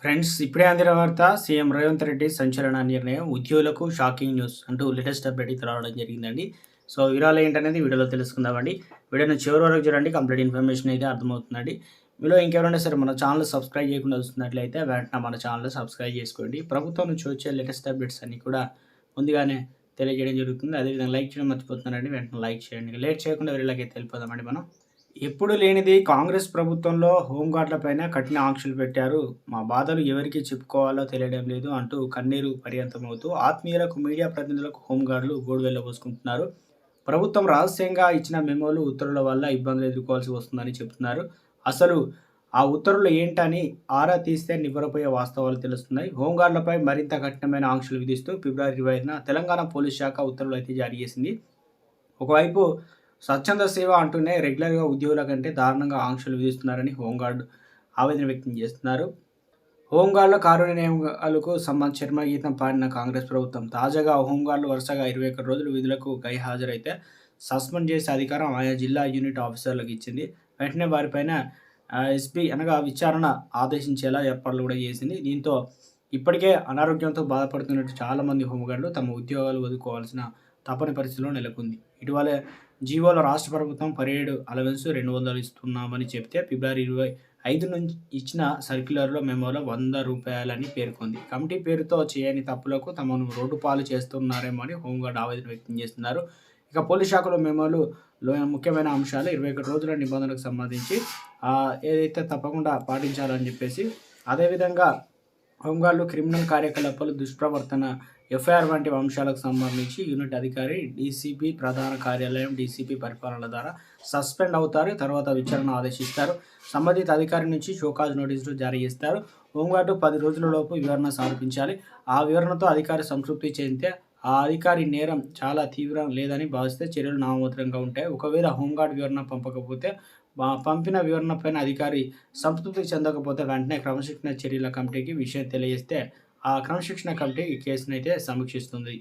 Friends, ఇప్పుడే అందిన వార్త. సీఎం రేవంత్ రెడ్డి సంచలన నిర్ణయం. ఉద్యోగులకు షాకింగ్ న్యూస్ అంటూ లేటెస్ట్ అప్డేట్ అయితే రావడం జరిగిందండి. సో వివరాలు ఏంటనేది వీడియోలో తెలుసుకుందామండి. వీడియోని చివరి వరకు చూడండి, కంప్లీట్ ఇన్ఫర్మేషన్ అయితే అర్థమవుతుందండి. మీలో ఇంకెవరైనా సరే మన ఛానల్ సబ్స్క్రైబ్ చేయకుండా వస్తున్నట్లయితే వెంటనే మన ఛానల్ సబ్స్క్రైబ్ చేసుకోండి. ప్రభుత్వం నుంచి వచ్చే లేటెస్ట్ అప్డేట్స్ అన్ని కూడా ముందుగానే తెలియజేయడం జరుగుతుంది. అదేవిధంగా లైక్ చేయడం మర్చిపోతున్నారండి, వెంటనే లైక్ చేయండి. లేట్ చేయకుండా వీళ్ళకి వెళ్ళిపోదామండి మనం. ఎప్పుడు లేనిది కాంగ్రెస్ ప్రభుత్వంలో హోంగార్డులపైన కఠిన ఆంక్షలు పెట్టారు. మా బాధలు ఎవరికి చెప్పుకోవాలో తెలియడం లేదు అంటూ కన్నీరు పర్యంతమవుతూ ఆత్మీయులకు, మీడియా ప్రతినిధులకు హోంగార్డులు గోడు వెళ్ళబోసుకుంటున్నారు. ప్రభుత్వం రహస్యంగా ఇచ్చిన మెమోలు, ఉత్తర్వుల వల్ల ఇబ్బందులు ఎదుర్కోవాల్సి వస్తుందని చెబుతున్నారు. అసలు ఆ ఉత్తర్వులు ఏంటని ఆరా తీస్తే నివ్వరపోయే వాస్తవాలు తెలుస్తున్నాయి. హోంగార్డులపై మరింత కఠినమైన ఆంక్షలు విధిస్తూ ఫిబ్రవరి 20న తెలంగాణ పోలీస్ శాఖ ఉత్తర్వులు అయితే జారీ చేసింది. ఒకవైపు స్వచ్ఛంద సేవ అంటూనే రెగ్యులర్‌గా ఉద్యోగుల కంటే దారుణంగా ఆంక్షలు విధిస్తున్నారని హోంగార్డ్ ఆవేదన వ్యక్తం చేస్తున్నారు. హోంగార్డుల కారుణ్య నియామకాలకు సంబంధించి చర్మగీతం పాడిన కాంగ్రెస్ ప్రభుత్వం తాజాగా హోంగార్డులు వరుసగా 21 రోజులు విధులకు గైహాజరైతే సస్పెండ్ చేసే అధికారం ఆయా జిల్లా యూనిట్ ఆఫీసర్లకు ఇచ్చింది. వెంటనే వారిపైన ఎస్పీ అనగా విచారణ ఆదేశించేలా ఏర్పాట్లు కూడా చేసింది. దీంతో ఇప్పటికే అనారోగ్యంతో బాధపడుతున్నట్టు చాలామంది హోంగార్డులు తమ ఉద్యోగాలు వదులుకోవాల్సిన తప్పని పరిస్థితిలో నెలకొంది. ఇటీవల జీవోలో రాష్ట్ర ప్రభుత్వం పరేడ్ అలవెన్స్ 200 ఇస్తున్నామని చెప్తే ఫిబ్రవరి 25 నుంచి ఇచ్చిన సర్క్యులర్‌లో మెమోలో ₹100 పేర్కొంది. కమిటీ పేరుతో చేయని తప్పులకు తమను రోడ్డు పాలు చేస్తున్నారేమో అని హోంగార్డ్ ఆవేదన వ్యక్తం చేస్తున్నారు. ఇక పోలీస్ శాఖలో మెమోలో ముఖ్యమైన అంశాలు 21 రోజుల నిబంధనలకు సంబంధించి ఏదైతే తప్పకుండా పాటించాలని చెప్పేసి, అదేవిధంగా హోంగార్డులు క్రిమినల్ కార్యకలాపాలు, దుష్ప్రవర్తన, ఎఫ్ఐఆర్ వంటి అంశాలకు సంబంధించి యూనిట్ అధికారి, డీసీపీ ప్రధాన కార్యాలయం, డీసీపీ పరిపాలన ద్వారా సస్పెండ్ అవుతారు. తర్వాత విచారణ ఆదేశిస్తారు. సంబంధిత అధికారి నుంచి షోకాజ్ నోటీసులు జారీ చేస్తారు. హోంగార్డు 10 రోజులలోపు వివరణ సమర్పించాలి. ఆ వివరణతో అధికారి సంతృప్తి చెందితే ఆ అధికారి నేరం చాలా తీవ్రం లేదని భావిస్తే చర్యలు నామమాత్రంగా ఉంటాయి. ఒకవేళ హోంగార్డ్ వివరణ పంపకపోతే పంపిన వివరణపైన అధికారి సంతృప్తి చెందకపోతే వెంటనే క్రమశిక్షణ చర్యల కమిటీకి విషయం తెలియజేస్తే ఆ క్రమశిక్షణ కమిటీ ఈ కేసునైతే సమీక్షిస్తుంది.